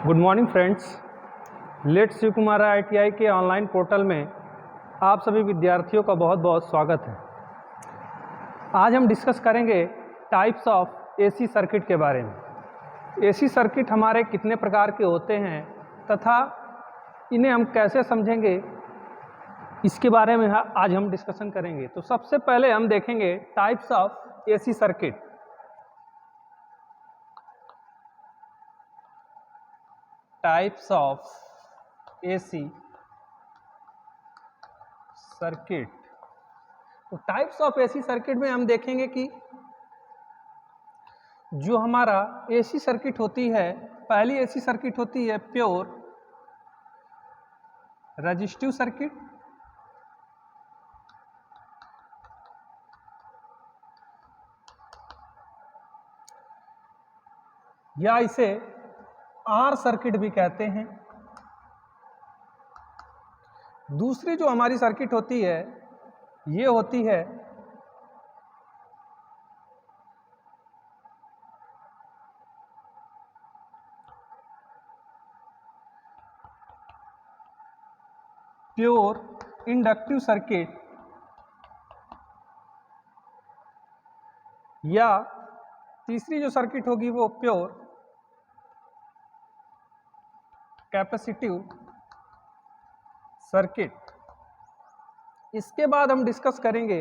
Good morning friends. Let's Shiv Kumar ITI के online portal में आप सभी विद्यार्थियों का बहुत बहुत स्वागत है। आज हम डिस्कस करेंगे टाइप्स ऑफ AC सर्किट के बारे में। AC सर्किट हमारे कितने प्रकार के होते हैं तथा इन्हें हम कैसे समझेंगे, इसके बारे में आज हम डिस्कशन करेंगे। तो सबसे पहले हम देखेंगे types of AC circuit. Types of AC circuit. तो टाइप्स ऑफ AC सर्किट में हम देखेंगे कि जो हमारा AC सर्किट होती है, पहली AC सर्किट होती है प्योर रेजिस्टिव सर्किट, या इसे R सर्किट भी कहते हैं। दूसरी जो हमारी सर्किट होती है ये होती है प्योर इंडक्टिव सर्किट, या तीसरी जो सर्किट होगी वो प्योर कैपेसिटिव सर्किट। इसके बाद हम डिस्कस करेंगे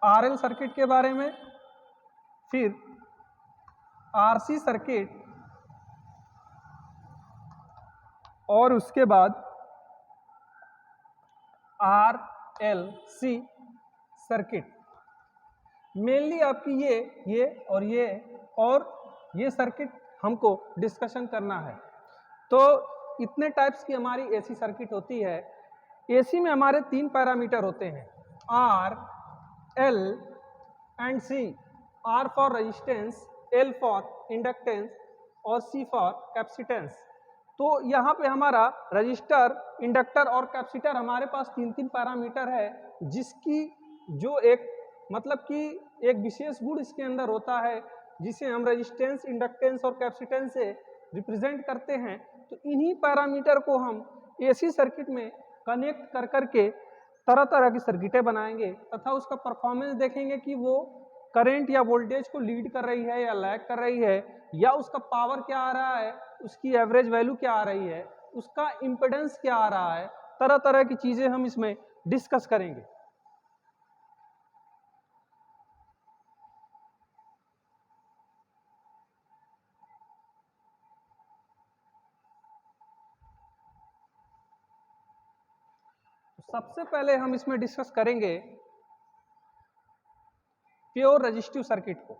RL सर्किट के बारे में, फिर RC सर्किट, और उसके बाद RLC सर्किट। मेनली आपकी ये सर्किट हमको डिस्कशन करना है। तो इतने टाइप्स की हमारी AC सर्किट होती है। AC में हमारे तीन पैरामीटर होते हैं, R, L and C। R for resistance, L for inductance और C फॉर कैपेसिटेंस। तो यहाँ पे हमारा रजिस्टर, इंडक्टर और कैपेसिटर हमारे पास तीन तीन पैरामीटर है, जिसकी जो एक मतलब कि एक विशेष गुण इसके अंदर होता है, जिसे हम रेजिस्टेंस, इंडक्टेंस और कैपेसिटेंस से रिप्रेजेंट करते हैं। तो इन्हीं पैरामीटर को हम AC सर्किट में कनेक्ट कर करके तरह तरह की सर्किटें बनाएंगे तथा उसका परफॉर्मेंस देखेंगे कि वो करंट या वोल्टेज को लीड कर रही है या लैग कर रही है, या उसका पावर क्या आ रहा है, उसकी एवरेज वैल्यू क्या आ रही है, उसका इम्पिडेंस क्या आ रहा है। तरह तरह की चीजें हम इसमें डिस्कस करेंगे। सबसे पहले हम इसमें डिस्कस करेंगे प्योर रेजिस्टिव सर्किट को।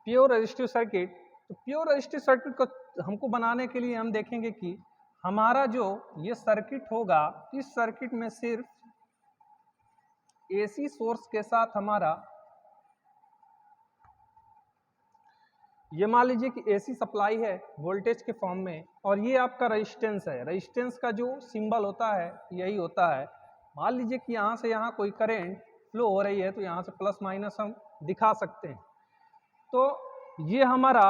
प्योर रेजिस्टिव सर्किट, तो प्योर रेजिस्टिव सर्किट को हमको बनाने के लिए हम देखेंगे कि हमारा जो ये सर्किट होगा, इस सर्किट में सिर्फ AC सोर्स के साथ हमारा, ये मान लीजिए कि AC सप्लाई है वोल्टेज के फॉर्म में, और ये आपका रेजिस्टेंस है। रेजिस्टेंस का जो सिंबल होता है यही होता है। मान लीजिए कि यहाँ से यहाँ कोई करंट फ्लो हो रही है, तो यहाँ से प्लस माइनस हम दिखा सकते हैं। तो ये हमारा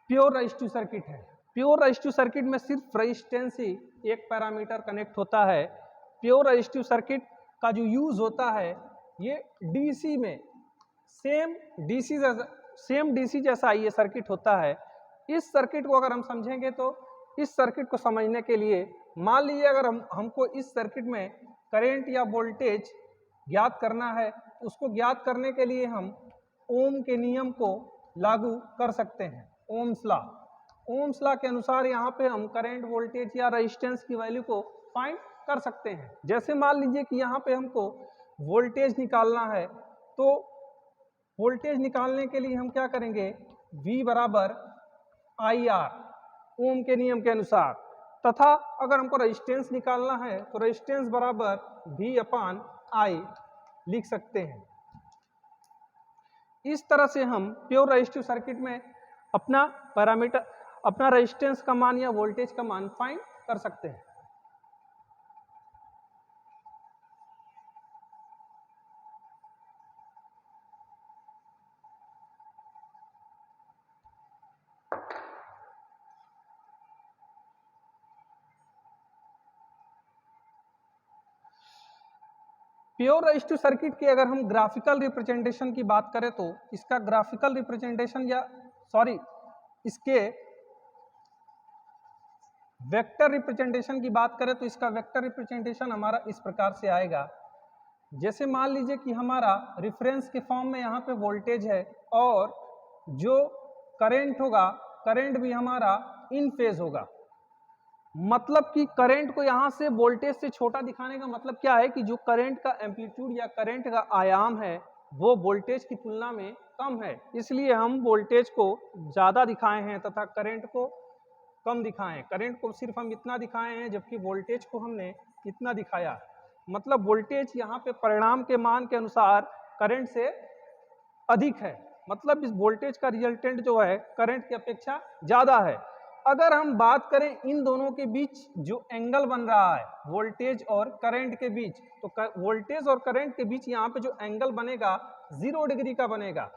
प्योर रेजिस्टिव सर्किट है। प्योर रेजिस्टिव सर्किट में सिर्फ रेजिस्टेंस ही एक पैरामीटर कनेक्ट होता है। प्योर रेजिस्टिव सर्किट का जो यूज होता है ये DC में सेम DC जैसा ये सर्किट होता है। इस सर्किट को अगर हम समझेंगे तो इस सर्किट को समझने के लिए मान लीजिए अगर हमको इस सर्किट में करंट या वोल्टेज ज्ञात करना है, उसको ज्ञात करने के लिए हम ओम के नियम को लागू कर सकते हैं। ओम्स लॉ के अनुसार यहाँ पे हम करंट, वोल्टेज या रेजिस्टेंस की वैल्यू को फाइंड कर सकते हैं। जैसे मान लीजिए कि यहाँ पे हमको वोल्टेज निकालना है, तो वोल्टेज निकालने के लिए हम क्या करेंगे, V बराबर IR ओम के नियम के अनुसार, तथा अगर हमको रेजिस्टेंस निकालना है तो रेजिस्टेंस बराबर V अपान I लिख सकते हैं। इस तरह से हम प्योर रेजिस्टिव सर्किट में अपना पैरामीटर, अपना रेजिस्टेंस का मान या वोल्टेज का मान फाइंड कर सकते हैं। प्योर रेजिस्टिव सर्किट की अगर हम ग्राफिकल रिप्रेजेंटेशन की बात करें तो इसका ग्राफिकल रिप्रेजेंटेशन या इसके वेक्टर रिप्रेजेंटेशन की बात करें तो इसका वेक्टर रिप्रेजेंटेशन हमारा इस प्रकार से आएगा। जैसे मान लीजिए कि हमारा रेफरेंस के फॉर्म में यहाँ पे वोल्टेज है और जो करंट होगा, करंट भी हमारा इन फेज होगा। मतलब कि करंट को यहाँ से वोल्टेज से छोटा दिखाने का मतलब क्या है कि जो करंट का एम्पलीट्यूड या करंट का आयाम है वो वोल्टेज की तुलना में कम है, इसलिए हम वोल्टेज को ज़्यादा दिखाए हैं तथा करंट को कम दिखाएं। करंट को सिर्फ हम इतना दिखाए हैं जबकि वोल्टेज को हमने इतना दिखाया। मतलब वोल्टेज यहाँ पे परिणाम के मान के अनुसार करंट से अधिक है, मतलब इस वोल्टेज का रिजल्टेंट जो है करंट की अपेक्षा ज़्यादा है। अगर हम बात करें इन दोनों के बीच जो एंगल बन रहा है वोल्टेज और करंट के बीच, तो वोल्टेज और करंट के बीच यहाँ पे जो एंगल बनेगा 0 डिग्री का बनेगा।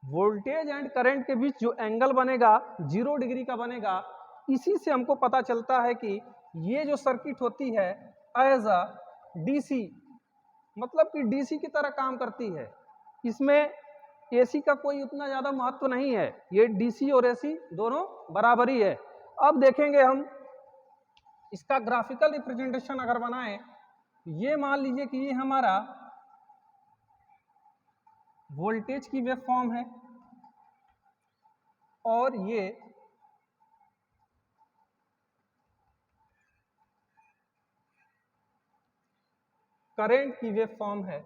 वोल्टेज एंड करंट के बीच जो एंगल बनेगा 0 डिग्री का बनेगा। इसी से हमको पता चलता है कि ये जो सर्किट होती है एज अ डीसी, मतलब कि डीसी की तरह काम करती है। इसमें एसी का कोई उतना ज़्यादा महत्व नहीं है, ये डीसी और एसी दोनों बराबर ही है। अब देखेंगे हम इसका ग्राफिकल रिप्रेजेंटेशन अगर बनाएं, ये मान लीजिए कि ये हमारा वोल्टेज की वेव फॉर्म है और ये करंट की वेव फॉर्म है।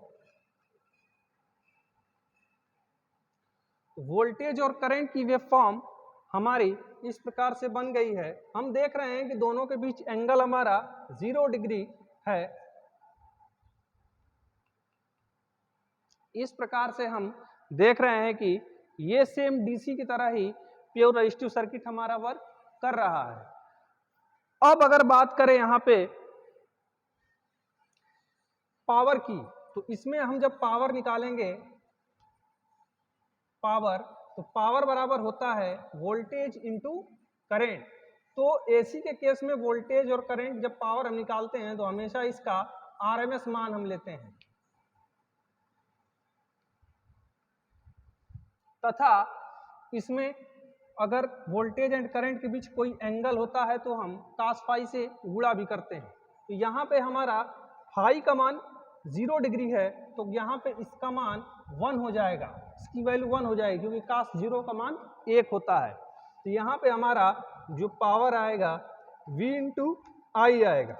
वोल्टेज और करंट की वेव फॉर्म हमारी इस प्रकार से बन गई है। हम देख रहे हैं कि दोनों के बीच एंगल हमारा 0 डिग्री है। इस प्रकार से हम देख रहे हैं कि ये सेम डीसी की तरह ही प्योर रेजिस्टिव सर्किट हमारा वर्क कर रहा है। अब अगर बात करें यहाँ पे पावर की, तो इसमें हम जब पावर निकालेंगे पावर, तो पावर बराबर होता है वोल्टेज इंटू करेंट। तो एसी के केस में वोल्टेज और करंट जब पावर हम निकालते हैं तो हमेशा इसका आरएमएस मान हम लेते हैं, तथा इसमें अगर वोल्टेज एंड करंट के बीच कोई एंगल होता है तो हम cos फाई से गुणा भी करते हैं। तो यहाँ पे हमारा फाई का मान 0 डिग्री है तो यहाँ पे इसका मान 1 हो जाएगा, इसकी वैल्यू 1 हो जाएगी क्योंकि cos 0 का मान 1 होता है। तो यहाँ पे हमारा जो पावर आएगा V इंटू आई आएगा।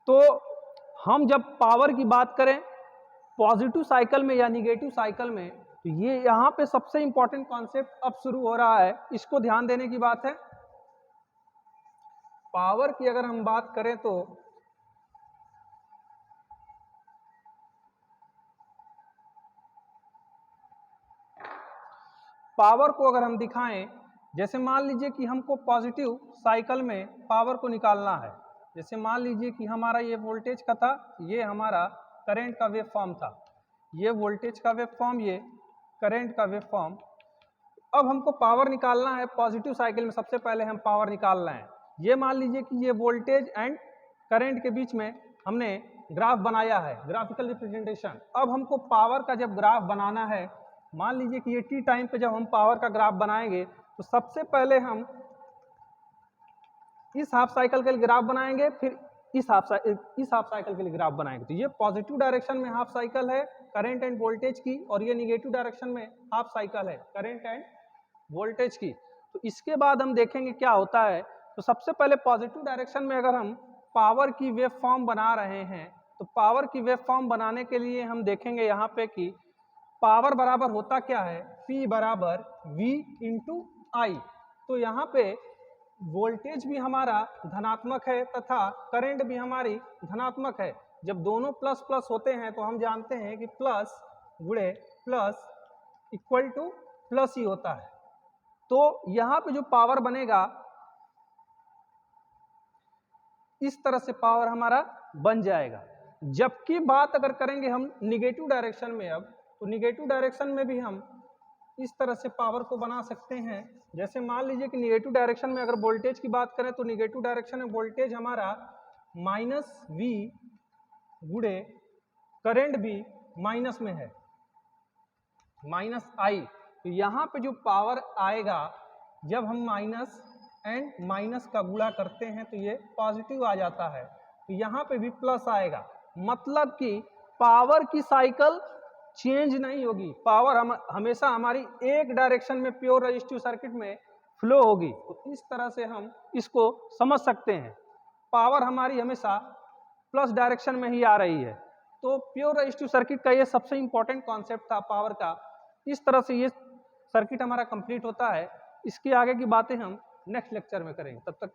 तो हम जब पावर की बात करें पॉजिटिव साइकिल में या निगेटिव साइकिल में, तो ये यहाँ पे सबसे इंपॉर्टेंट कॉन्सेप्ट अब शुरू हो रहा है, इसको ध्यान देने की बात है। पावर की अगर हम बात करें तो पावर को अगर हम दिखाएं, जैसे मान लीजिए कि हमको पॉजिटिव साइकिल में पावर को निकालना है। जैसे मान लीजिए कि हमारा ये वोल्टेज का था, ये हमारा करंट का वेव फॉर्म था, ये वोल्टेज का वेव फॉर्म, ये करंट का वेव फॉर्म। अब हमको पावर निकालना है पॉजिटिव साइकिल में, सबसे पहले हम पावर निकालना है। ये मान लीजिए कि ये वोल्टेज एंड करंट के बीच में हमने ग्राफ बनाया है, ग्राफिकल रिप्रेजेंटेशन। अब हमको पावर का जब ग्राफ बनाना है, मान लीजिए कि ये टी टाइम पे जब हम पावर का ग्राफ बनाएंगे तो सबसे पहले हम इस हाफ साइकिल के लिए ग्राफ बनाएंगे, फिर इस हाफ साइकिल के लिए ग्राफ बनाएंगे। तो ये पॉजिटिव डायरेक्शन में हाफ साइकिल है करंट एंड वोल्टेज की, और ये निगेटिव डायरेक्शन में हाफ साइकिल है करंट एंड वोल्टेज की। तो इसके बाद हम देखेंगे क्या होता है। तो सबसे पहले पॉजिटिव डायरेक्शन में अगर हम पावर की वेव फॉर्म बना रहे हैं, तो पावर की वेव फॉर्म बनाने के लिए हम देखेंगे यहाँ पे कि पावर बराबर होता क्या है, P बराबर V इंटू आई। तो यहाँ पे वोल्टेज भी हमारा धनात्मक है तथा करंट भी हमारी धनात्मक है। जब दोनों प्लस प्लस होते हैं तो हम जानते हैं कि प्लस गुणे प्लस इक्वल टू प्लस ही होता है। तो यहाँ पे जो पावर बनेगा इस तरह से पावर हमारा बन जाएगा। जबकि बात अगर करेंगे हम निगेटिव डायरेक्शन में, अब तो निगेटिव डायरेक्शन में भी हम इस तरह से पावर को बना सकते हैं। जैसे मान लीजिए कि निगेटिव डायरेक्शन में अगर वोल्टेज की बात करें तो निगेटिव डायरेक्शन में वोल्टेज हमारा -V गुणे करंट भी माइनस में है, -I। तो यहाँ पे जो पावर आएगा जब हम माइनस एंड माइनस का गुणा करते हैं तो ये पॉजिटिव आ जाता है, तो यहाँ पे भी प्लस आएगा। मतलब कि पावर की साइकिल चेंज नहीं होगी, पावर हमेशा हमारी एक डायरेक्शन में प्योर रेजिस्टिव सर्किट में फ्लो होगी। तो इस तरह से हम इसको समझ सकते हैं, पावर हमारी हमेशा प्लस डायरेक्शन में ही आ रही है। तो प्योर रेजिस्टिव सर्किट का ये सबसे इंपॉर्टेंट कॉन्सेप्ट था पावर का। इस तरह से ये सर्किट हमारा कंप्लीट होता है। इसके आगे की बातें हम नेक्स्ट लेक्चर में करेंगे। तब तक